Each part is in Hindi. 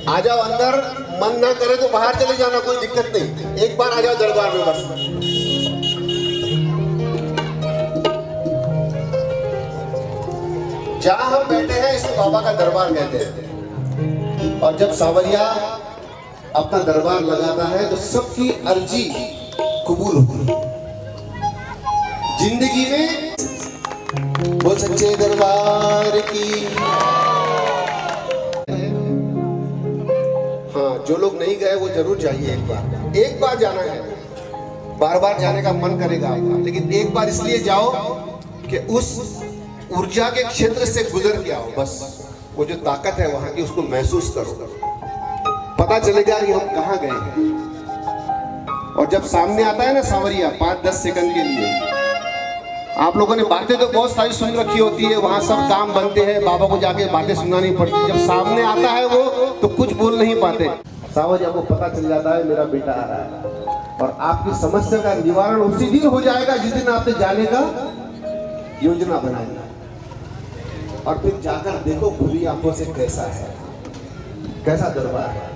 आ जाओ अंदर, मन ना करे तो बाहर चले जाना, कोई दिक्कत नहीं। एक बार आ जाओ दरबार में बस। जहां हम बैठे हैं इसको बाबा का दरबार कहते हैं। और जब सांवरिया अपना दरबार लगाता है तो सबकी अर्जी कबूल होती है जिंदगी में। वो सच्चे दरबार की। हाँ, जो लोग नहीं गए वो जरूर जाइए। एक बार जाना है, बार बार जाने का मन करेगा आपका, लेकिन एक बार इसलिए जाओ कि उस ऊर्जा के क्षेत्र से गुजर के आओ। बस वो जो ताकत है वहां की उसको महसूस करो, पता चलेगा कि हम कहाँ गए हैं। और जब सामने आता है ना सांवरिया 5-10 सेकंड के लिए, आप लोगों ने बातें तो बहुत सारी सुन रखी होती है, वहां सब काम बनते हैं, बाबा को जाके बातें सुनानी पड़ती। जब सामने आता है वो तो कुछ बोल नहीं पाते। सांवरिया को पता चल जाता है मेरा बेटा आ रहा है, और आपकी समस्या का निवारण उसी दिन हो जाएगा जिस दिन आपने जाने का योजना बनाएगा। और फिर जाकर देखो खुली आंखों से कैसा है, कैसा दरबार है।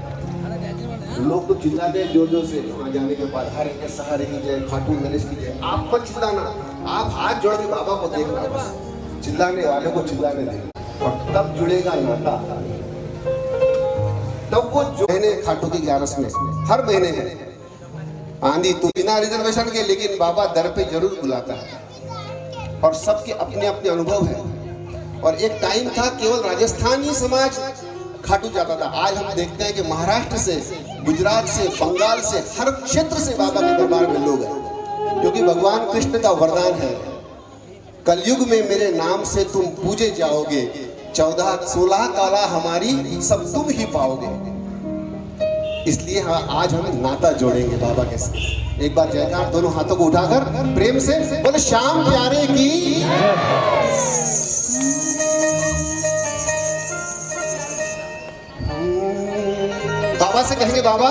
लोग तो चिल्लाते हैं जोर जोर से वहां जाने के बाद, हरे के सहारे की जय, खाटू नरेश की जय। आप मत चिल्लाना, आप हाथ जोड़ के बाबा को देखना, बस चिल्लाने वाले को चिल्लाने देना, और तब जुड़ेगा नाता। तब वो जो महीने खाटू की 11 में हर महीने है आंधी तो बिना रिजर्वेशन के, लेकिन बाबा दर पे जरूर बुलाता है। और सबके अपने अपने अनुभव है। और एक टाइम था केवल राजस्थानी समाज खाटू जाता था। आज हम देखते हैं कि महाराष्ट्र से, गुजरात से, बंगाल से, हर क्षेत्र से बाबा के दरबार में लोग हैं, क्योंकि भगवान कृष्ण का वरदान है, कलयुग में मेरे नाम से तुम पूजे जाओगे, 14-16 काला हमारी सब तुम ही पाओगे। इसलिए आज हम नाता जोड़ेंगे बाबा के साथ। एक बार जयकार दोनों हाथों को उठाकर प्रेम से बोले श्याम प्यारे की। बाबा से कहेंगे बाबा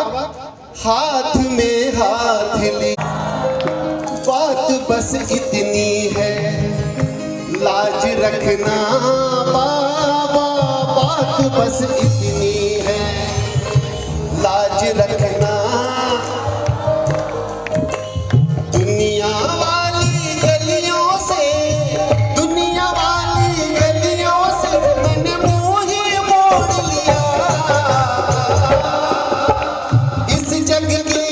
हाथ में हाथ ली, बात बस इतनी है, लाज रखना बाबा, बात बस इतनी है, लाज रखना। दुनिया वाली गलियों से, दुनिया वाली गलियों से मैंने मुंह ही मोड़ लिया। इस जग की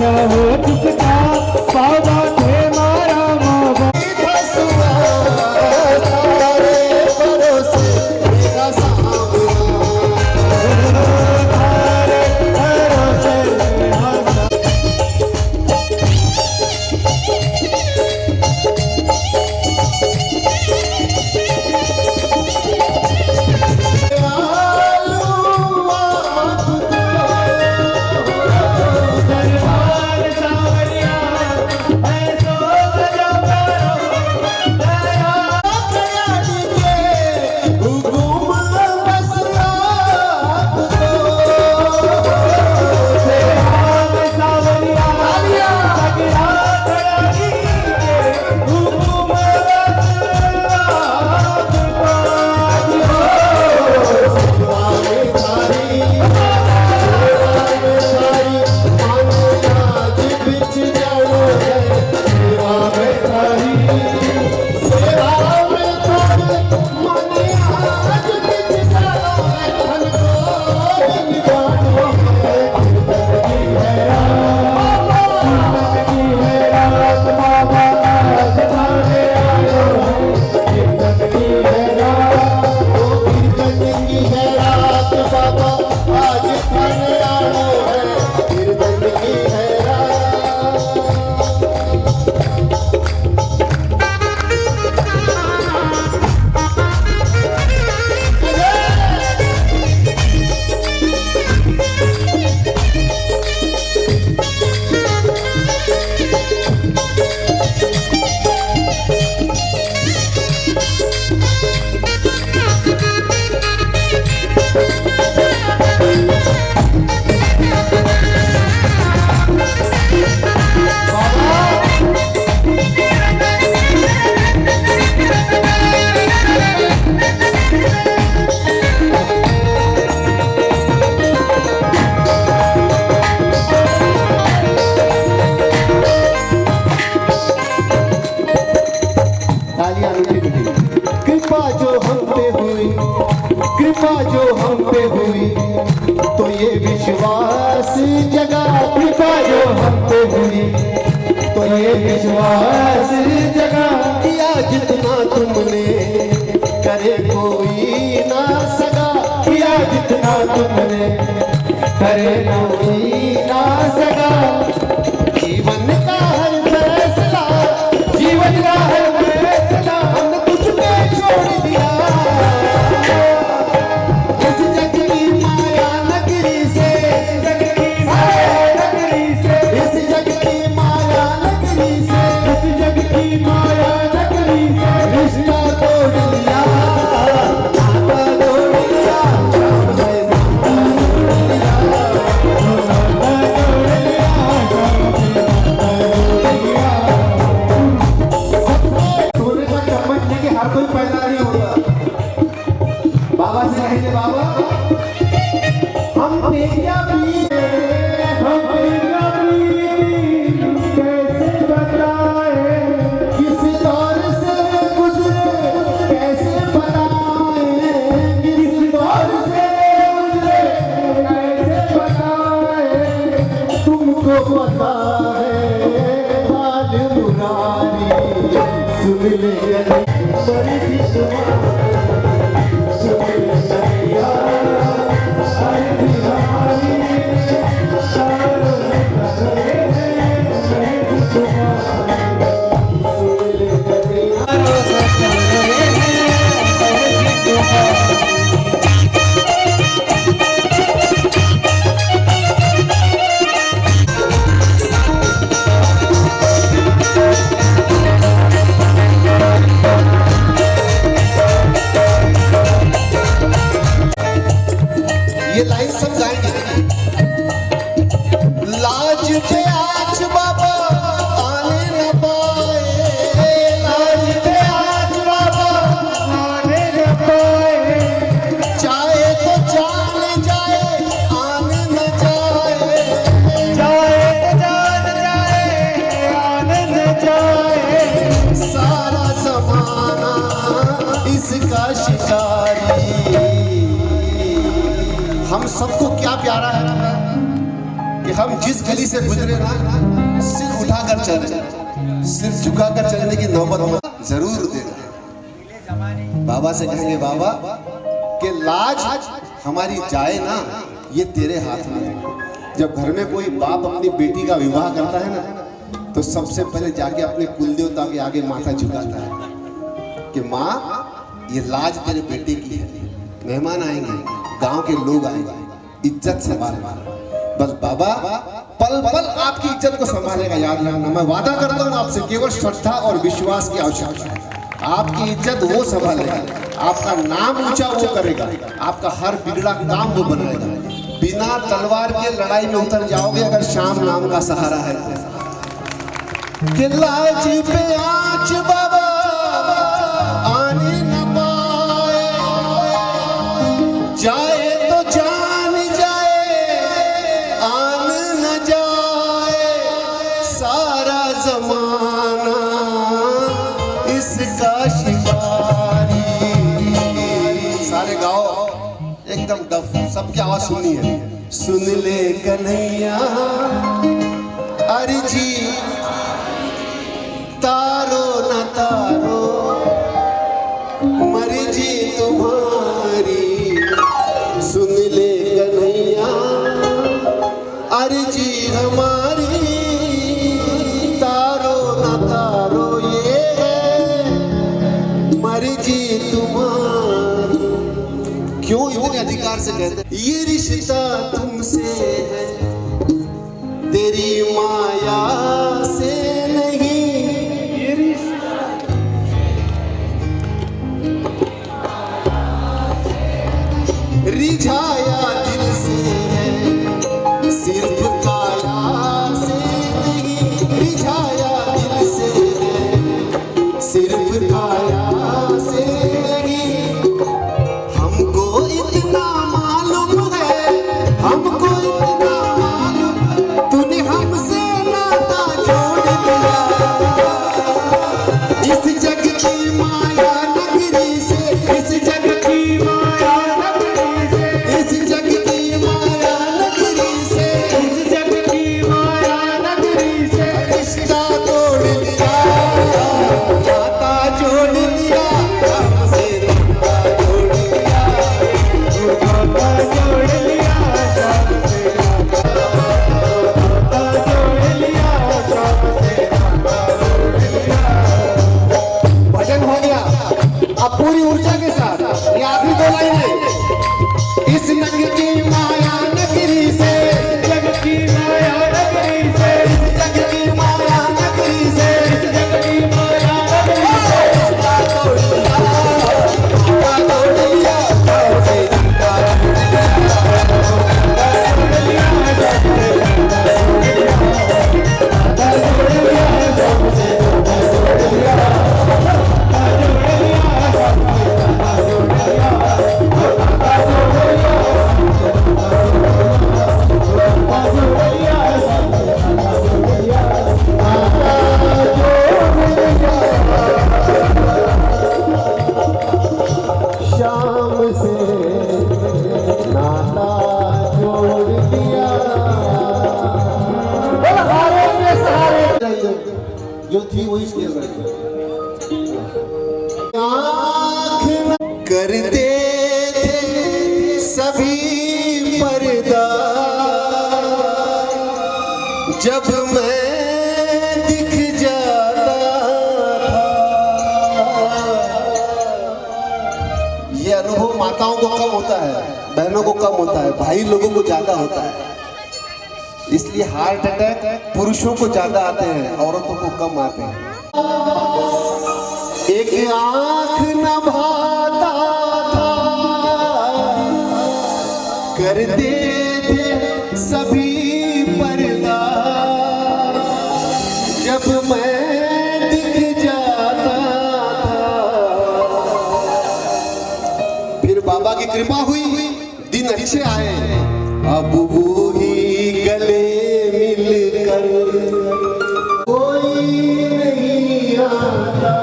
रहो चुपचाप बाबा थे मारा मावा कृपा जो हम पे हुई तो ये विश्वास जगा कृपा जो हम पे हुई तो ये विश्वास जगा किया जितना तुमने करे कोई ना सगा किया जितना तुमने करे कोई ना सगा जीवन का हर फैसला जीवन का हर फैसला हमने कुछ पे छोड़ दिया इस जग की माया नगरी से इस जग की माया नगरी से इस जग की माया नगरी से इस जग की माया नगरी से रिश्ता तोड़ दिया नाता तोड़ दिया शाम से नाता तोड़ दिया नाता तोड़ दिया शाम से नाता तोड़ दिया सोने का चम्मच लेके हर कोई पैदा नहीं होता बाबा से कहेंगे बाबा हम तेजा भी कैसे बताए किस दौर से गुजरे कैसे बताए किस दौर से गुजरे कैसे बताए तुमको पता है हाल मुरारी सुन ले बड़ी दुआ ये लाइन सब गाएंगे लाज पे आज बाबा आने न पाए लाज पे आज बाबा आने न पाए चाहे तो जान जाए आने न जाए चाहे तो जान जाए आने न जाए सारा जमाना इसका शिकारी हम सबको क्या प्यारा है कि हम जिस गली से गुजरे ना, सिर उठाकर चले, सिर झुकाकर चलने की नौबत जरूर देना। बाबा से कहेंगे, बाबा कि लाज हमारी जाए ना, ये तेरे हाथ में है। जब घर में कोई बाप अपनी बेटी का विवाह करता है ना, तो सबसे पहले जाके अपने कुल देवता के आगे माथा झुकाता है कि माँ, ये लाज तेरे बेटे की है। मेहमान आएंगे, गांव के लोग आएंगे, इज्जत संभालना। बस बाबा पल पल आपकी इज्जत को संभालेगा, याद रखना। मैं वादा करता हूँ आपसे, केवल श्रद्धा और विश्वास की आवश्यकता है। आपकी इज्जत वो संभालेगा, आपका नाम ऊंचा वो करेगा, आपका हर बिगड़ा काम वो बनाएगा। बिना तलवार के लड़ाई में उतर जाओगे अगर श्याम नाम का सहारा है तो। कि लाज पे आँच बाबा आने न पाए, जाए तो जान जाए, आन न जाए, सारा जमाना इसका शिकारी। सारे गाओ एकदम डफ, सबकी आवाज सुननी है। सुन ले कन्हैया अर्जी, तारो न तारो मर्जी तुम्हारी। सुन ले कन्हैया अर्जी हमारी, तारो न तारो ये मर्जी तुम्हारी। क्यों इतने अधिकार से कहते हैं? ये रिश्ता तुमसे है, तेरी माया से नहीं। ये रिश्ता रिझाया दिल से है, सिर्फ काया से नहीं। रिझाया दिल से है, सिर्फ काया से नहीं। हमको इतना मालूम है, हमको इतना मालूम है, तूने हमसे नाता जोड़ दिया। इस जग की माया नगरी से, इस जग की माया नगरी से, इस जग की माया नगरी से, इस जग की माया नगरी से रिश्ता तोड़ दिया, नाता जोड़ दिया, हमसे नाता जोड़ दिया, नाता जोड़ लिया, हमसे नाता जोड़ लिया, हमसे नाता जोड़ लिया। भजन हो गया, अब पूरी ऊर्जा के साथ ये आखिरी दो लाइनें। इस जग की माया नगरी से, इस जग की माया नगरी से, इस जग की माया नगरी से, इस जग की माया नगरी से रिश्ता तोड़ लिया, रिश्ता तोड़ लिया, हमसे रिश्ता तोड़ लिया, रिश्ता तोड़ लिया, हमसे रिश्ता तोड़ लिया, रिश्ता तोड़ लिया, हमसे रिश्ता तोड़ लिया। शाम से नाता जोड़ दिया। सहारे के सहारे जो थी वही खेल रही थी। आँख न करते थे सभी पर्दा, जब मैं दिख जाता था। ये अनुभव माताओं को कम होता है, बहनों को कम होता है, भाई लोगों को ज्यादा होता है। इसलिए हार्ट अटैक पुरुषों को ज्यादा आते हैं, औरतों को कम आते हैं। एक आँख न भाता था, करते थे सभी पर्दा, जब मैं दिख जाता था। फिर बाबा की कृपा हुई, दिन अच्छे आए, अब वो ही गले मिलकर कोई नहीं आता।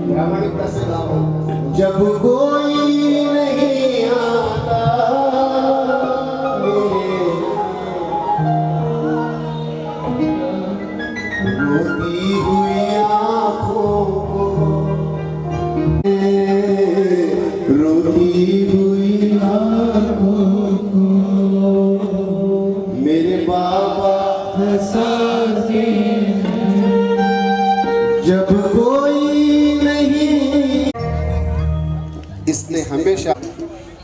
प्रामाणिकता से गाओ। जब कोई नहीं आता मेरे रोती हुई आँखों को, रोती हुई आँखों को मेरे बाबा हंसाते हैं। जब कोई नहीं, इसने हमेशा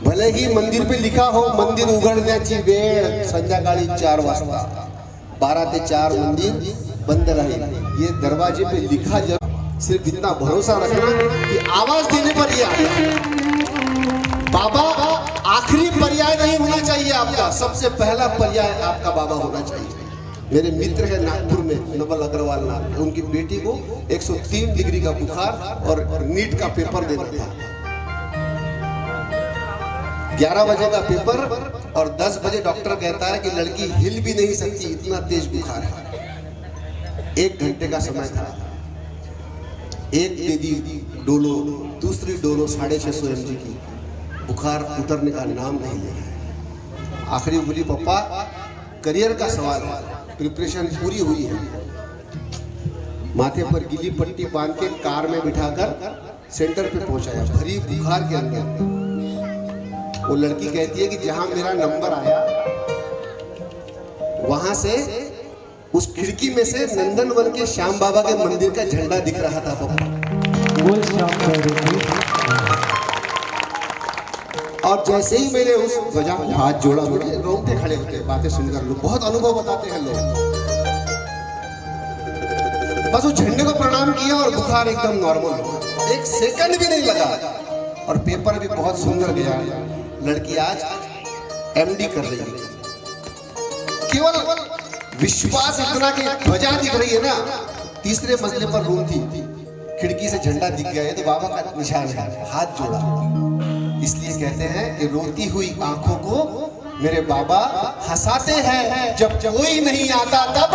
भले ही मंदिर पे लिखा हो मंदिर उघडण्याची वेळ संध्याकाळी 4 वाजता, 12 ते 4 मंदिर बंद रहेल, ये दरवाजे पे लिखा जब सिर्फ इतना भरोसा रखना कि आवाज देने पर ये आता। बाबा आखिरी पर्याय नहीं होना चाहिए आपका, सबसे पहला पर्याय आपका बाबा होना चाहिए। मेरे मित्र है नागपुर में नवल अग्रवाल नाम है, उनकी बेटी को 103 डिग्री का बुखार और नीट का पेपर देना था। 11 बजे का पेपर और 10 बजे डॉक्टर कहता है कि लड़की हिल भी नहीं सकती, इतना तेज बुखार है। 1 घंटे का समय था। एक दे दी डोलो, दूसरी डोलो 650 mg की, बुखार उतरने का नाम नहीं ले रहा है। आखिरी बोली पप्पा करियर का सवाल है, प्रिपरेशन पूरी हुई है। माथे पर गीली पट्टी बांध के कार में बिठाकर सेंटर पे पहुंचाया, भरी बुखार के अंदर। वो लड़की कहती है कि जहां मेरा नंबर आया वहां से उस खिड़की में से नंदनवन के श्याम बाबा के मंदिर का झंडा दिख रहा था पप्पा। और जैसे ही मैंने उस ध्वजा को हाथ जोड़ा, मुझे रोंगटे खड़े होते हैं बातें सुनकर। लोग बहुत अनुभव बताते हैं लोग। बस उस झंडे को प्रणाम किया और बुखार एकदम नॉर्मल हो, 1 सेकंड भी नहीं लगा और पेपर भी बहुत सुंदर गया। लड़की आज MD कर रही है। केवल विश्वास इतना कि ध्वजा दिख रही है ना, 3रे मंजिले पर रूम थी, खिड़की से झंडा दिख गया, ये तो बाबा का निशान है। हाथ जोड़ा, इसलिए कहते हैं कि रोती हुई आंखों को मेरे बाबा हंसाते हैं। जब कोई नहीं आता तब,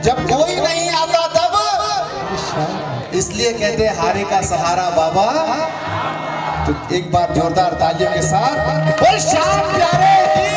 जब कोई नहीं आता तब, इसलिए कहते हैं हारे का सहारा बाबा। तो एक बार जोरदार तालियों के साथ बोल श्याम प्यारे की।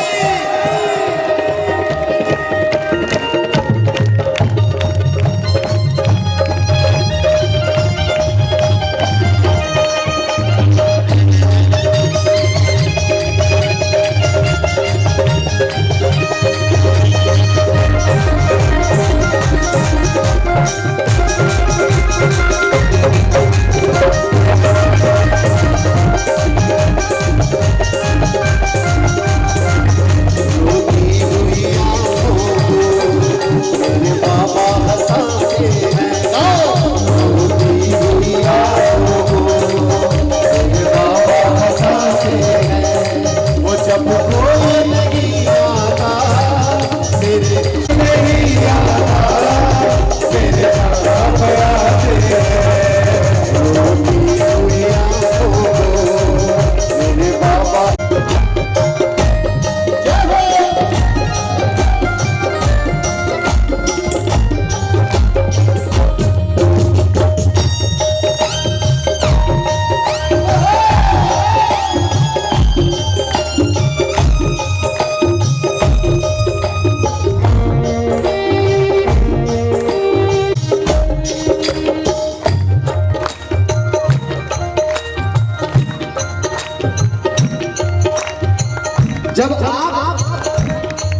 जब आप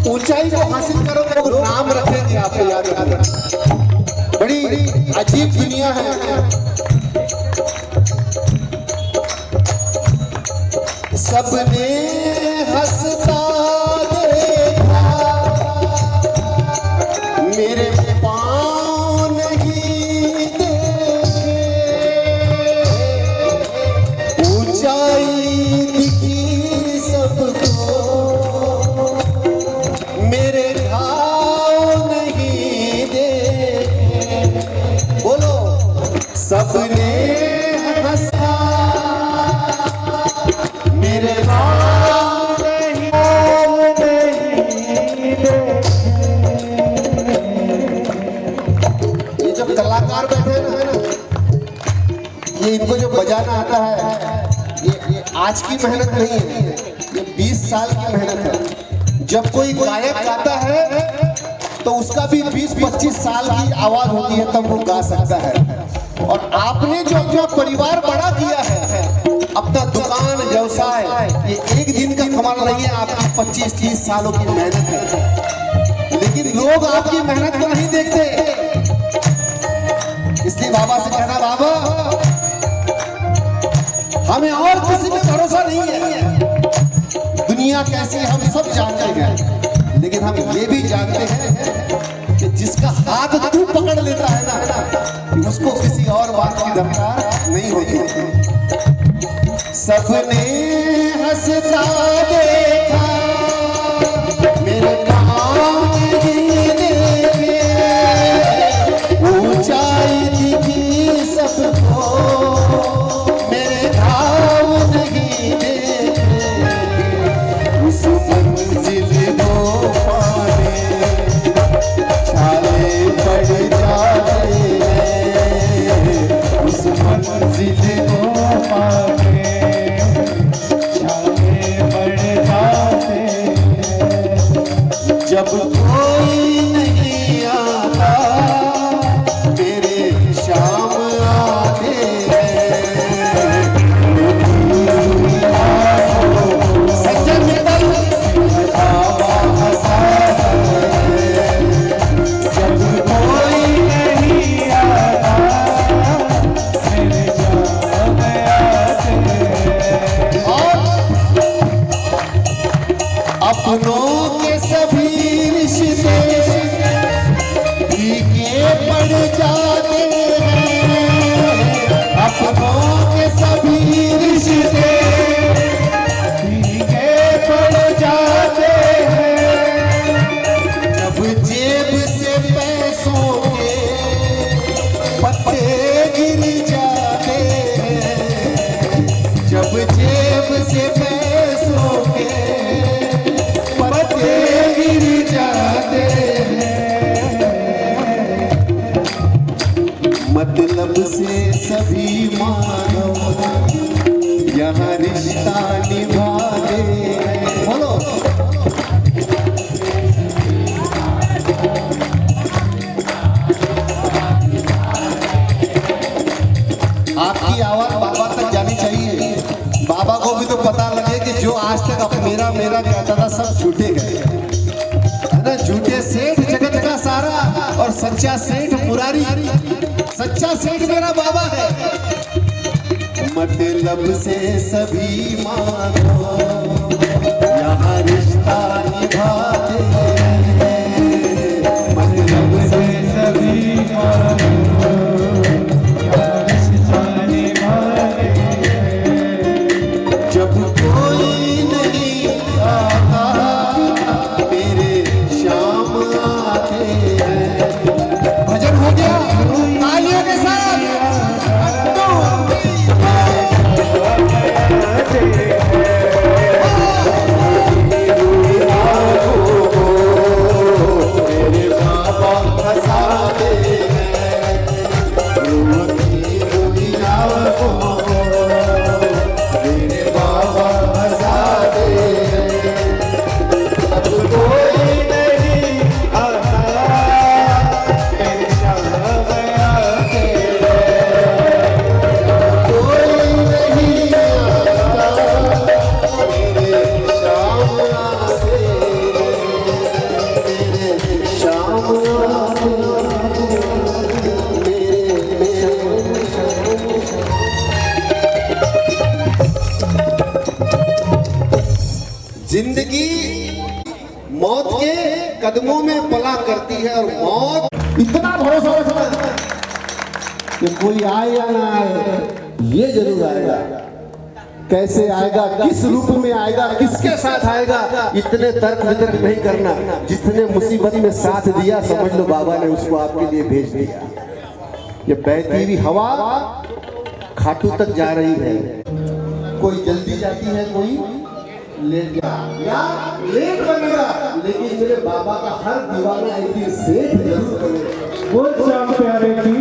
ऊंचाई को हासिल करोगे तो नाम रखेंगे आपको याद रखना। बड़ी अजीब दुनिया है। सबने हंसता देखा, मेरे पाँव नहीं देखे, ऊंचाई दिखी सबको, मेरे घाव नहीं देखे। बोलो सबने हंसा, मेरे घाव नहीं देखे। ये जब कलाकार बैठे ना ये इनको जो बजाना आता है ये आज की मेहनत नहीं है, ये 20 साल की मेहनत है। जब कोई गायक गाता है तो उसका भी 20-25 साल की आवाज होती है, तब वो गा सकता है। और आपने जो अपना परिवार बड़ा किया है, अपना दुकान व्यवसाय, ये एक दिन का कमाल नहीं है, आपकी 25-30 सालों की मेहनत है। लेकिन लोग आपकी मेहनत को नहीं देखते, इसलिए बाबा से कहना, बाबा हमें और किसी पे भरोसा नहीं है। दुनिया कैसी है हम सब जानते हैं, लेकिन हम ये भी जानते हैं कि जिसका हाथ तू पकड़ लेता है ना, उसको किसी और बात की दरकार नहीं होती। सबने हंसता देखा मेरे काम देखे, ऊंचाई दिखी सबको मेरे भाव नहीं देखे, उस मंजिल को पाने छाले पड़ जाते हैं, उस मंजिल को पाने छाले पड़ जाते हैं। जब कोई नहीं आता मेरे शाम आते हैं। सज्जन मित्तल जब कोई नहीं आता मेरे शाम आते हैं। और अपनों के सभी रिश्ते फीके पड़ जाते हैं, अपनों के सभी रिश्ते फीके पड़ जाते हैं। जब जेब से पैसों के पत्ते गिर जाते हैं, जब जेब से पैसों के पत्ते गिर जाते हैं, मतलब से सभी मानव यहाँ रिश्ता निभाते हैं। बोलो आपकी आवाज बाबा तक जानी चाहिए। बाबा को भी तो पता लगे कि जो आज तक अब मेरा मेरा कहता था सब झूठे गए, है ना। झूठे सेठ जगत का सारा और सच्चा सेठ मुरारी। सच्चा सेठ मेरा बाबा है। मतलब से सभी मानो यहाँ रिश्ता निभाते हैं, मतलब से सभी मानो यहाँ रिश्ता निभाते हैं। जब कोई नहीं आता मेरे शाम आते हैं। भजन हो गया तालियों के साथ। मेरे बाबा हंसाते हैं, रोती हुई आँखों को मेरे बाबा हंसाते हैं। अब कोई नहीं आता मेरे शाम आते हैं, कोई नहीं आता मेरे शाम आते हैं, मेरे शाम आते जिंदगी मौत के कदमों में पला करती है, और मौत इतना भरोसा रखना कि कोई आए या ना आए, ये जरूर आएगा। कैसे आएगा, किस रूप में आएगा, किसके साथ आएगा, इतने तर्क वितर्क नहीं करना। जिसने मुसीबत में साथ दिया समझ लो बाबा ने उसको आपके लिए भेज दिया। ये बहती हुई हवा खाटू तक जा रही है, कोई जल्दी जाती है, कोई लेट या लेट बनेगा, लेकिन मेरे बाबा का हर दीवाना एक दिन सेठ जरूर बनेगा। बोल श्याम प्यारे की।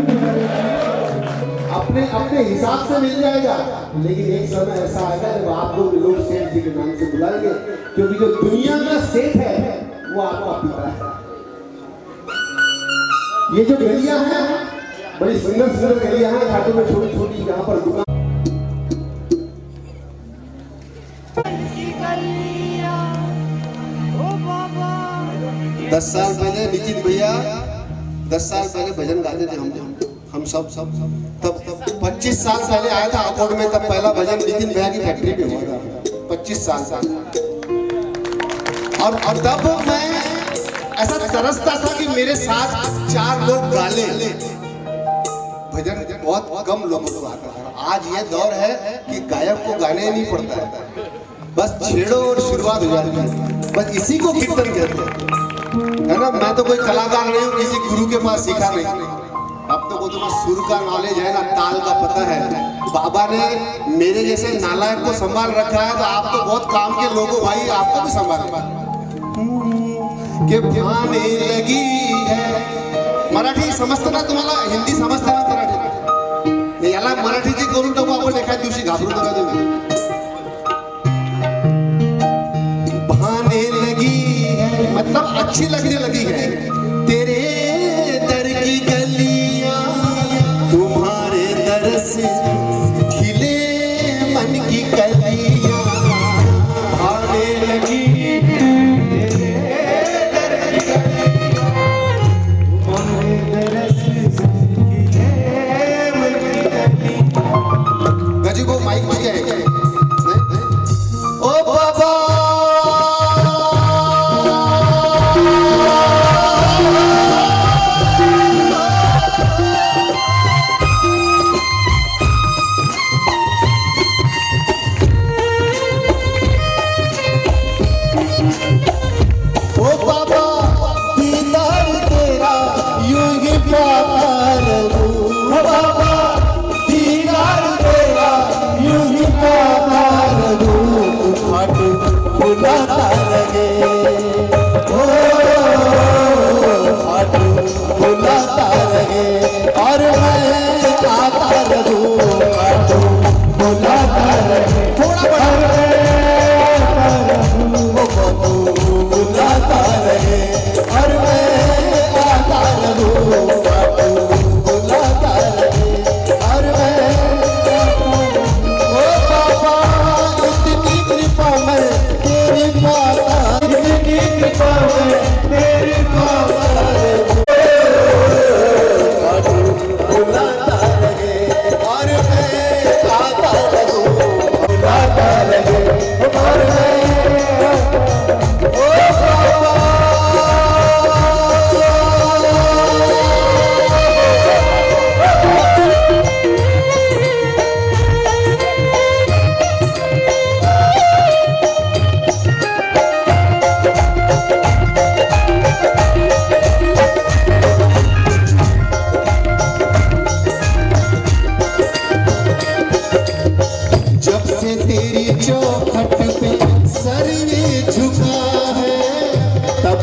अब अपने अपने हिसाब से मिल जाएगा, लेकिन एक समय ऐसा आएगा जब आपको भी लोग सेठ जी के नाम से बुलाएंगे, क्योंकि जो दुनिया का सेठ है वो आपका पिता है। ये जो गलियां हैं बड़ी सुंदर सुंदर गलियां हैं, घाटों में छोटी छोटी यहाँ पर दुकान। 10 साल पहले नितिन भैया 10 साल पहले भजन गाते थे हम सब तब 25 साल पहले आया था अकोट में, तब पहला भजन नितिन भैया की फैक्ट्री पे हुआ था 25 साल और तब मैं ऐसा तरसता था कि मेरे साथ 4 लोग गा ले। भजन बहुत कम लोगों को आता था। आज ये दौर है कि गायक को गाने नहीं पड़ता है, बस छेड़ो और शुरुआत हो जाती है, बस इसी को कीर्तन कहते हैं, है ना। मैं तो कोई कलाकार नहीं हूँ, किसी गुरु के पास सीखा नहीं। अब तो वो सुर का नॉलेज है ना, ताल का पता है। बाबा ने मेरे जैसे नालायक को संभाल रखा है, तो आप तो बहुत काम के लोग हो भाई, आपको भी संभाल के भाने लगी है। मराठी समजतं ना तुम्हाला? हिंदी समजतं ना मराठी? याला मराठीची करून टाकू आपण एखाद दिवशी, घाबरू नका तुम्ही। भाने लगी है मतलब अच्छी लगने लगी है। तेरे दर की गलियां तुम्हारे दर से खिले मन की कलियां। भाने लगी गजीबो माइक में क्या है? ओ बाबा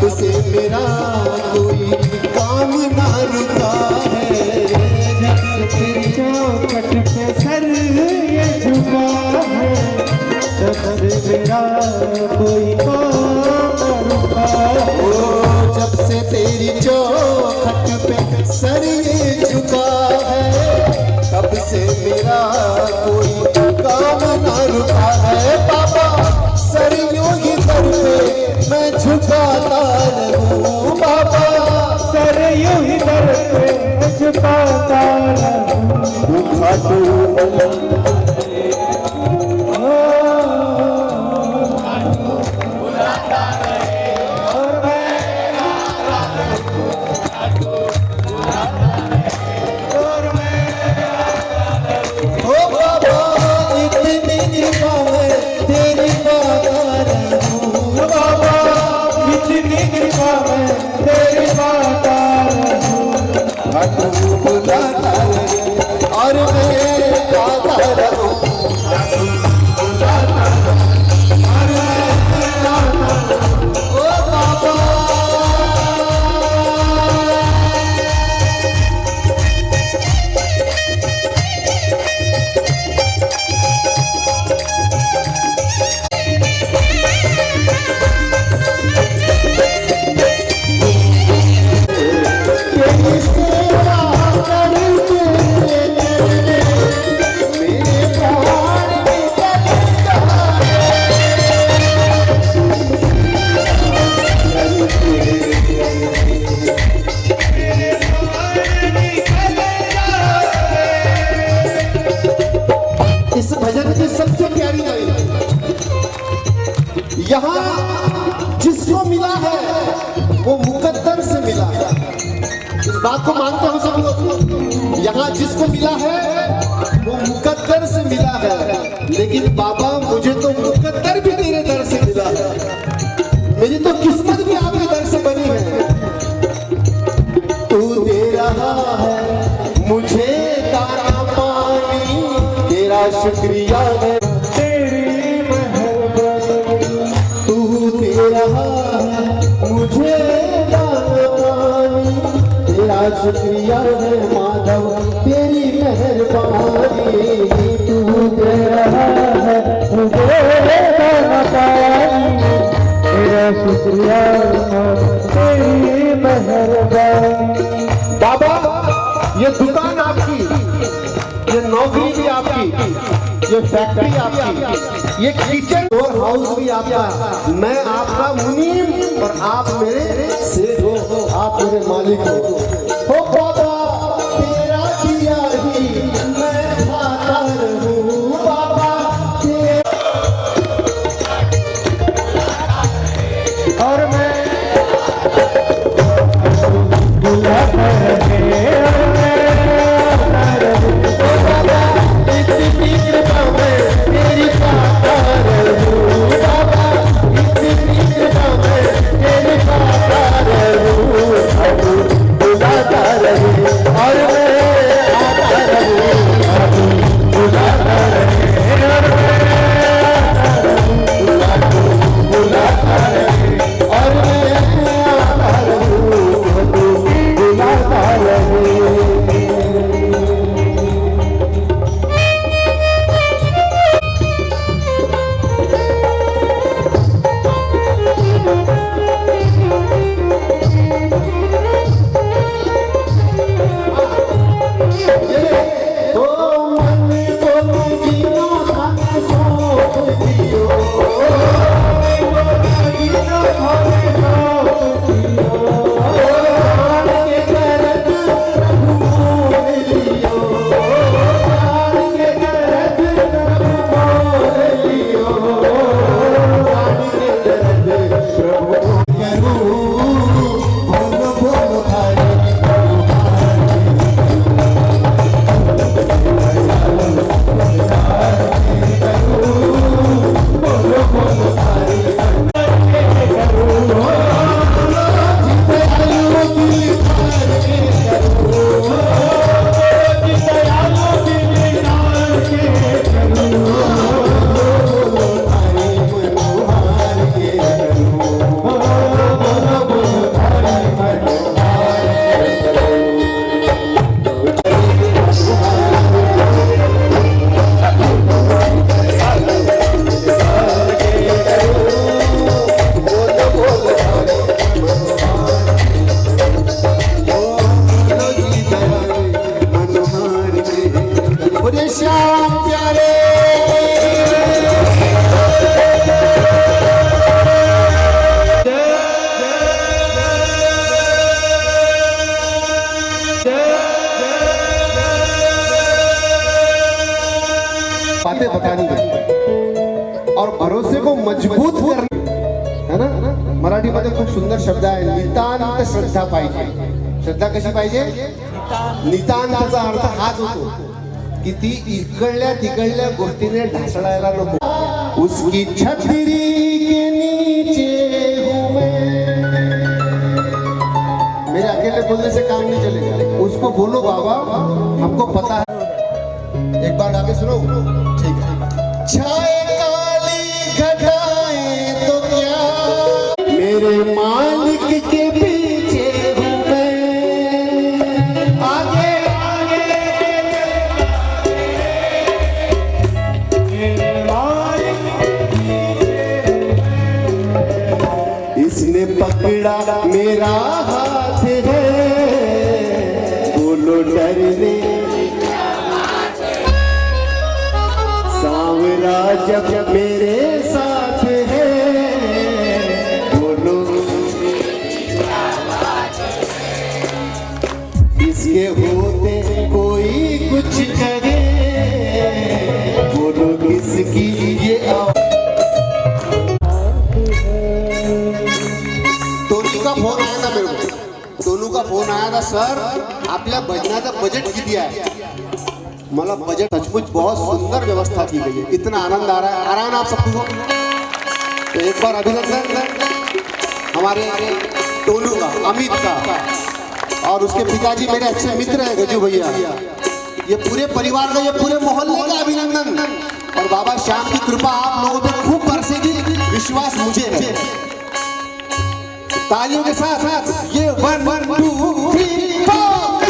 से मेरा कोई काम ना रुका है। जब से तेरी चौखट पे सर ये झुका है, तब से मेरा कोई काम ना रुका है। जब से तेरी चौखट पे सर ये झुका है, तब से मेरा कोई काम ना रुका है। पापा सर यूं ही दर पे मैं झुकाता रहूं, बाबा सर यूं ही दर पे झुकाता रहूं। और मैं आता रहूं। बात को मानते हो सब लोग? यहाँ जिसको मिला है वो मुकद्दर से मिला है, लेकिन बाबा मुझे तो मुकद्दर भी तेरे दर से मिला है। मेरी तो किस्मत भी आपके दर से बनी है। तू दे रहा है मुझे दाना पानी, तेरा शुक्रिया है तेरी मेहरबानी। तू दे रहा है मुझे दाना पानी, तेरा शुक्रिया है माधव तेरी मेहरबानी। तू दे रहा है मुझे दाना पानी, तेरा शुक्रिया तेरी मेहरबानी। बाबा ये दुकान आपकी, ये नौकरी भी आपकी, ये फैक्ट्री आपकी, ये किचन और हाउस भी आपका। मैं आपका मुनीम और आप मेरे सेठ हो, आप मेरे मालिक हो बाबा। तेरा दिया ही मैं खाता रहूं बाबा। और मैं बातें बतानी है और भरोसे को मजबूत करना है ना। मराठीमध्ये खूप सुंदर शब्द आहे, नितांत श्रद्धा पाहिजे। श्रद्धा कशी पाहिजे? नितांताचा अर्थ हाच होतो की ती इकडल्या तिकडल्या गोष्टीने ढासळायला नको। उसकी छतरी के नीचे हूं मैं, मेरे अकेले बोलने से काम नहीं चलेगा। उसको बोलो बाबा हमको पता है। एक बार आगे सुनो, ठीक है। छाए काली घटाएं तो क्या, मेरे मालिक के पीछे हूं मैं। आगे आगे इसने पकड़ा मेरा हाथ है, बोलो डरने सांवरा जब मेरे साथ है, बोलो इसके होते कोई कुछ करे, बोलो किसकी ये टोनी का फोन आया था मेरे को, टोनू का फोन आया था सर आपल्या भजनाचं बजट किती आहे? मला बजट सचमुच बहुत सुंदर व्यवस्था की गई है, इतना आनंद आ रहा है ना आप सबको। तो एक बार अभिनंदन हमारे टोलू का, अमित का, और उसके पिताजी मेरे अच्छे मित्र हैं गजू भैया। ये पूरे परिवार का, ये पूरे मोहल्ले का अभिनंदन। और बाबा श्याम की कृपा आप लोगों पे खूब बरसेगी, विश्वास मुझे है। तालियों के साथ ये 1 2 3 4।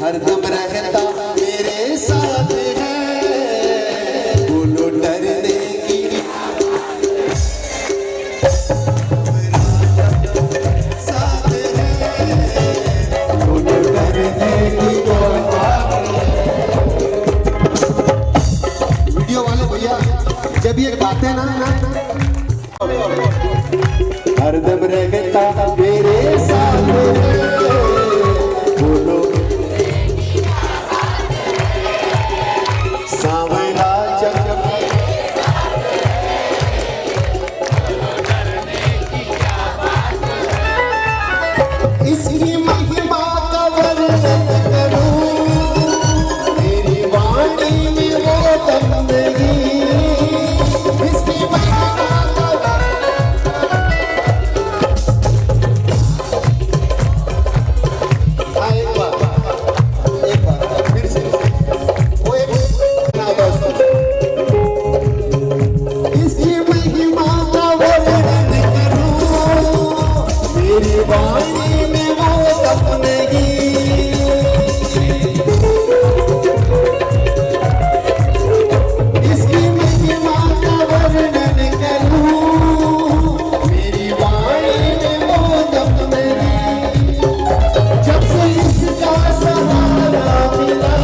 हरदम रहता मेरे साथ है, बोलो डरने की साथ है, बोलो डरने की वीडियो वाले भैया जब ये बातें ना हरदम रहता मेरे साथ है, बोलो सावला जब इसकी महिमा का वर्णन करूं, मेरी वाणी में वो दम नहीं, इसकी महिमा का एक बार फिर से वो एक इसकी महिमा का वर्णन करूं, मेरी वाणी में वो दम नहीं, इसकी महिमा का वर्णन करूं, मेरी वाणी में वो दम नहीं, जब से इसका सहारा मिला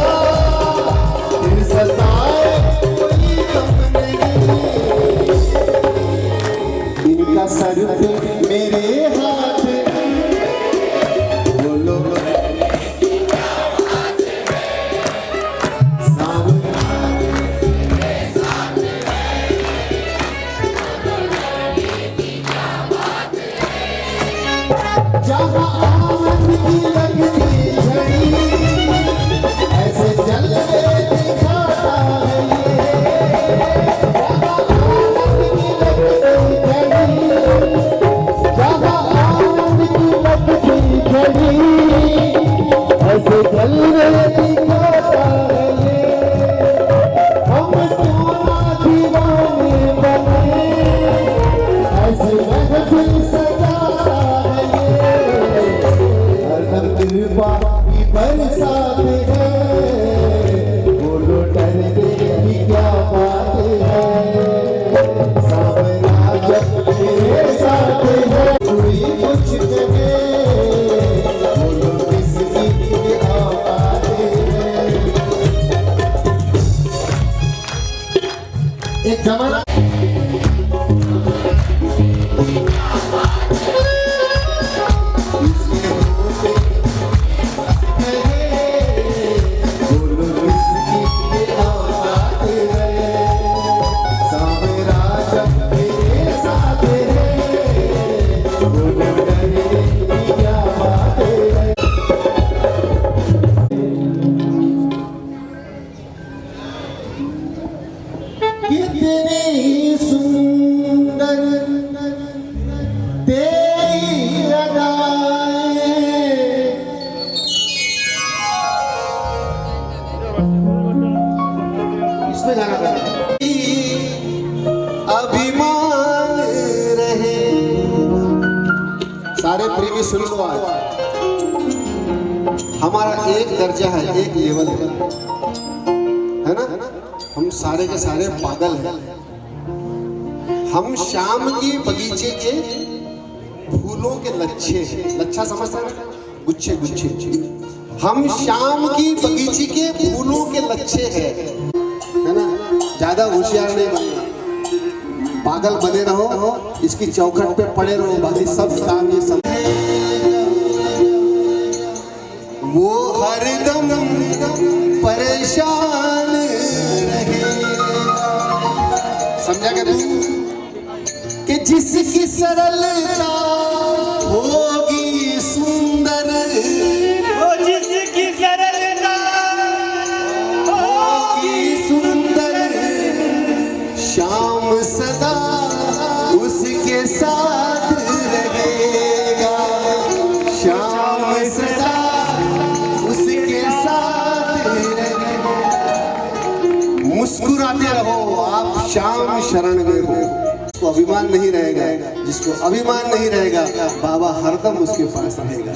फिर सताए कोई गम नहीं, इनका सर पे मेरे हाथ बोलो जहाँ आनंद की लगती घड़ी ऐसे जलवे दिखाता है ये, जहाँ आनंद की लगती ऐसे जल रहे दिखाता है हम क्यों ना दीवाने बने ऐसे महफिल सजाता है हरदम कृपा की बरसात है बोलो डरने की क्या बात है सामना जब मेरे साथ है कोई कुछ कहे बोलो किसकी क्या बात है एक जमाना कितनी सुंदर तेरी अदाएं इसमें गाना गाना अभिमान रहे सारे प्रेमी सुन लो आज हमारा एक दर्जा है एक लेवल है ना हम सारे के सारे पागल हैं हम शाम के बगीचे के फूलों के लच्छे हैं लच्छा समझते हैं गुच्छे गुच्छे हम शाम की बगीचे के फूलों के लच्छे हैं है ना ज्यादा होशियार नहीं बनना पागल बने रहो इसकी चौखट पे पड़े रहो बाकी सब काम ये सब वो हरदम परेशान रहे समझा क्या तू कि जिसकी सरलता होगी सुंदर वो जिसकी सरलता होगी सुंदर शाम सदा उसके साथ रहेगा शाम सदा उसके साथ रहेगा मुस्कुराते रहो आप शाम शरण में हो जिसको अभिमान नहीं रहेगा जिसको अभिमान नहीं रहेगा बाबा हरदम उसके पास रहेगा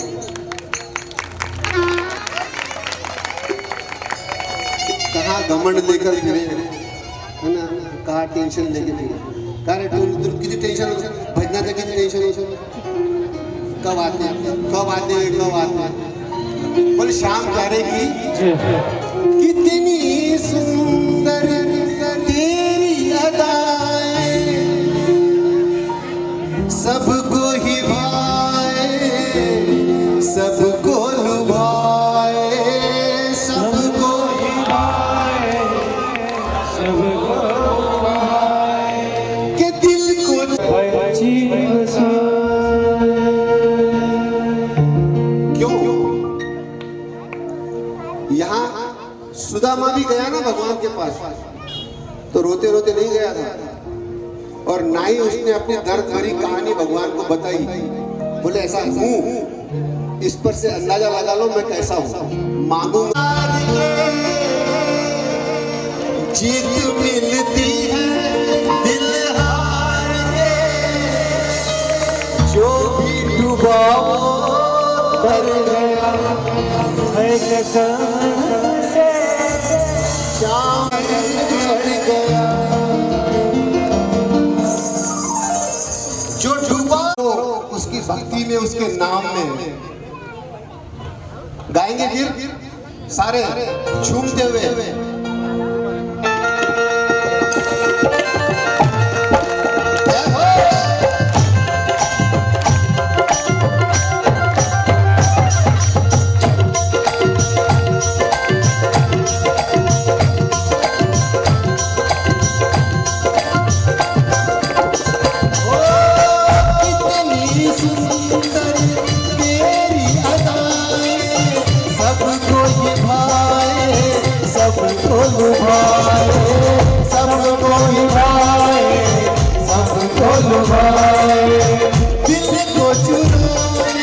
कहाँ घमंड लेकर फिरे है ना कहाँ टेंशन लेके फिरे कहाँ तू कितनी टेंशन हो भजना का कितनी टेंशन हो कब आते कब आते कब आते बोले शाम करेगी कितनी सुंदर तेरी अदाएं सबको ही भाए सबको लुभाए सबको ही भाए सबको के दिल को क्यों यहाँ सुदामा भी गया ना भगवान के पास तो रोते रोते नहीं गया था और ना ही उसने अपनी दर्द भरी कहानी भगवान को बताई बोले ऐसा हूँ इस पर से अंदाजा लगा लो मैं कैसा हूँ मांगूंगा जीत मिलती है दिल हार के जो भी डूबाओ कर गया है कसम से शाम चढ़ गया जो डूबा तो उसकी भक्ति में उसके नाम में गाएंगे फिर सारे झूमते हुए सबको लुभाए सबको लुभाए सबको लुभाए दिल को चुराए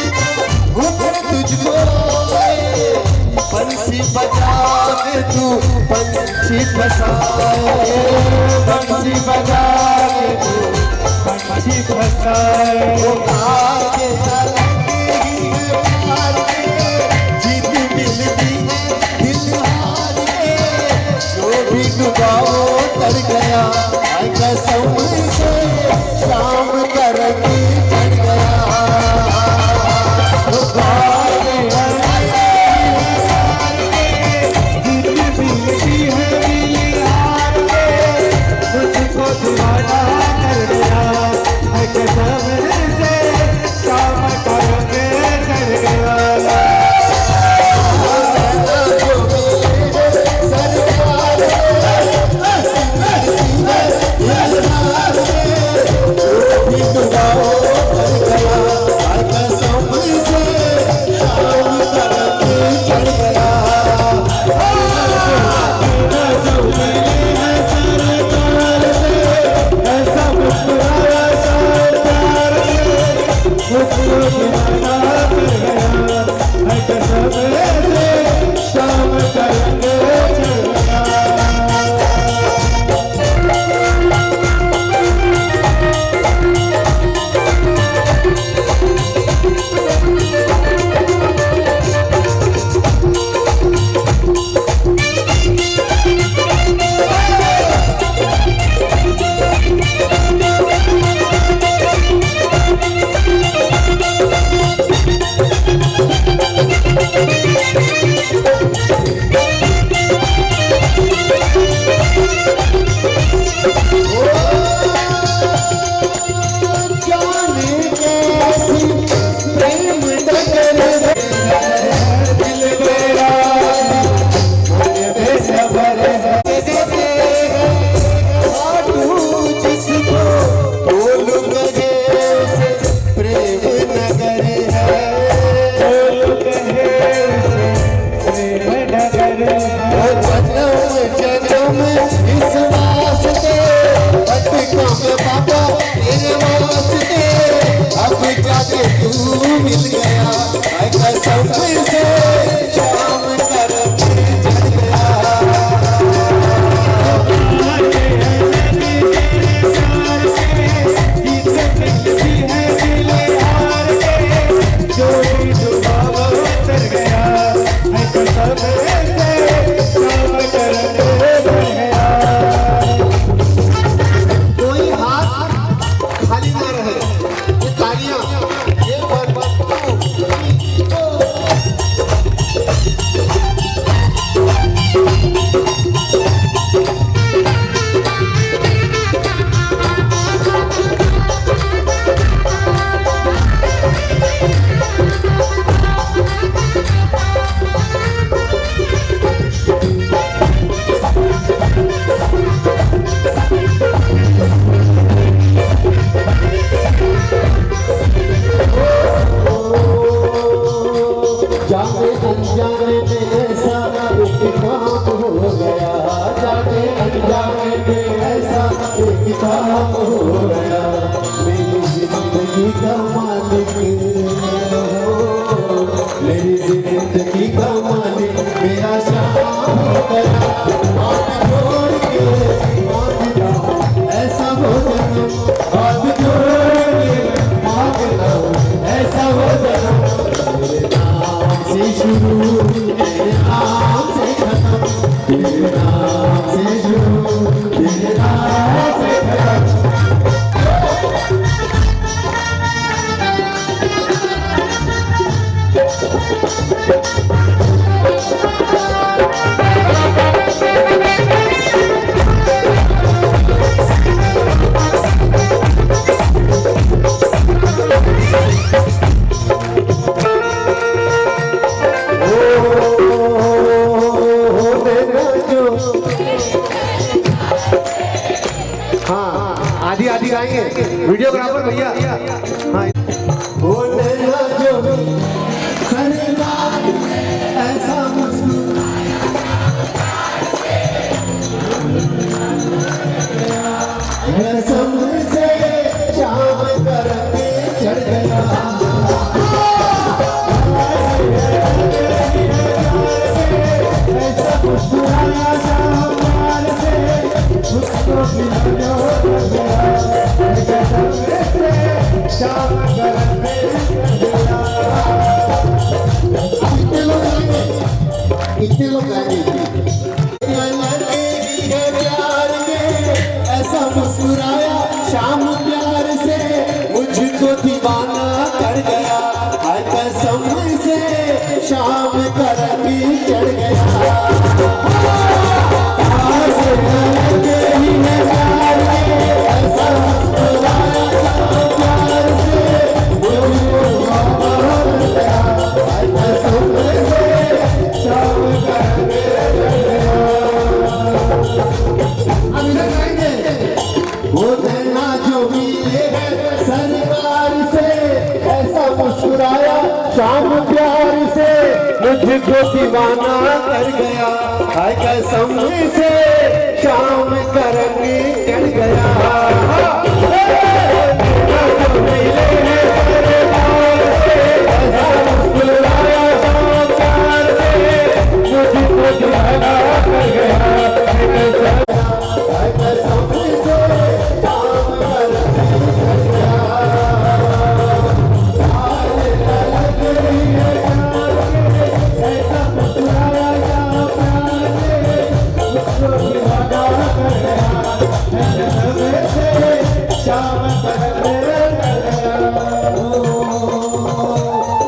तुझको बंसी बजा के तू पंछी फसाए, बंसी बजा के तू पंछी फसाए। वो आगे चलेंगे प्यार के, जीत मिलती है दिल हार के, जो भी डुबाओ तर गया, आई कसम से शाम करके चढ़ गया। वो आगे मुझको दीवाना कर दिया, है कसम से शाम करके चढ़ गया। तू मिल गया, आई कसम से शाम करके चढ़ गया। जो भी डुबाओ तर गया, है कसम से शाम करके चढ़ गया। कोई हाथ खाली ना रहे, ये तालियां ये बार जाने अनजाने में ऐसा एक काम हो गया, जाने अनजाने में ऐसा एक काम हो गया, मेरी जिंदगी का मालिक हो, मेरी जिंदगी का मालिक मेरा शाम हो गया। हाथ जोड़ के मांगना ऐसा हो जन्म, हाथ जोड़ के मांगना ऐसा हो जन्म, से शुरू तेरे नाम से खत्म, तेरे नाम से शुरू तेरे नाम से खत्म। आधी आधी गाएंगे वीडियोग्राफर भैया। हाँ बोले ना जो करेगा ऐसा कसम से शाम करके चढ़ गया। मुस्कुराया श्याम प्यार से मुझको खिला जो कर गया कसम से श्याम करम में गया। इतने लोग गाएंगे प्यार में ऐसा मुस्कुराया शाम प्यार से मुझको दीवाना कर गया हाय कसम से शाम करम चढ़ गया। वो देना जो मिले सरकार से ऐसा मुस्कुराया शाम प्यार से मुझको दीवाना कर गया हाय कसम से शाम करम चढ़ गया।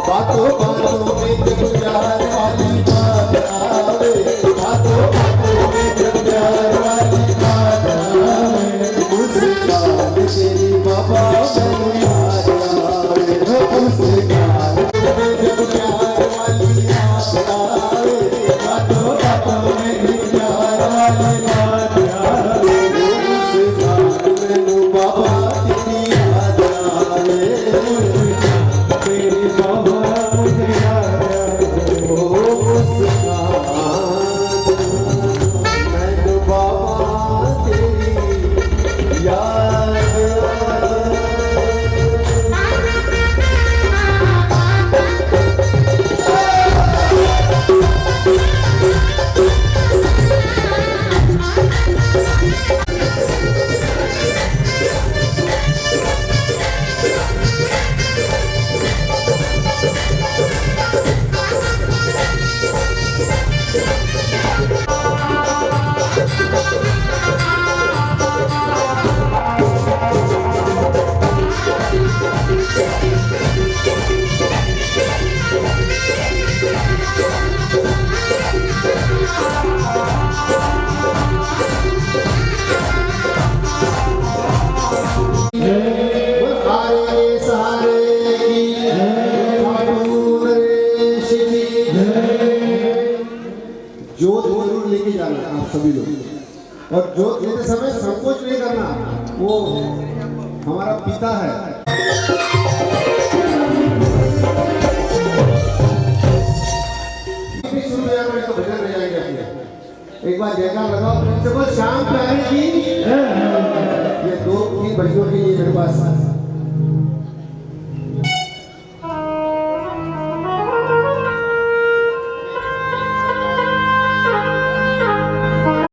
बातों बातों में जब प्यार वाली बात आवे बातों बातों में जब प्यार वाली बात आवे मुस्कान तेरी बाबा मैनू याद आवे मुस्कान में जब प्यार वाली बात आवे बातों बातों में जब प्यार वाली बात आवे मुस्कान मैनू बाबा तेरी याद आवे तेरी बाबा जोत जरूर लेके जाना आप सभी लोग और जोत लेते समय संकोच नहीं करना वो हमारा पिता है। तो भजन रह जाएंगे अपने एक बार जयकार लगाओ शाम प्यारे की ये 2-3 बच्चों के लिए मेरे पास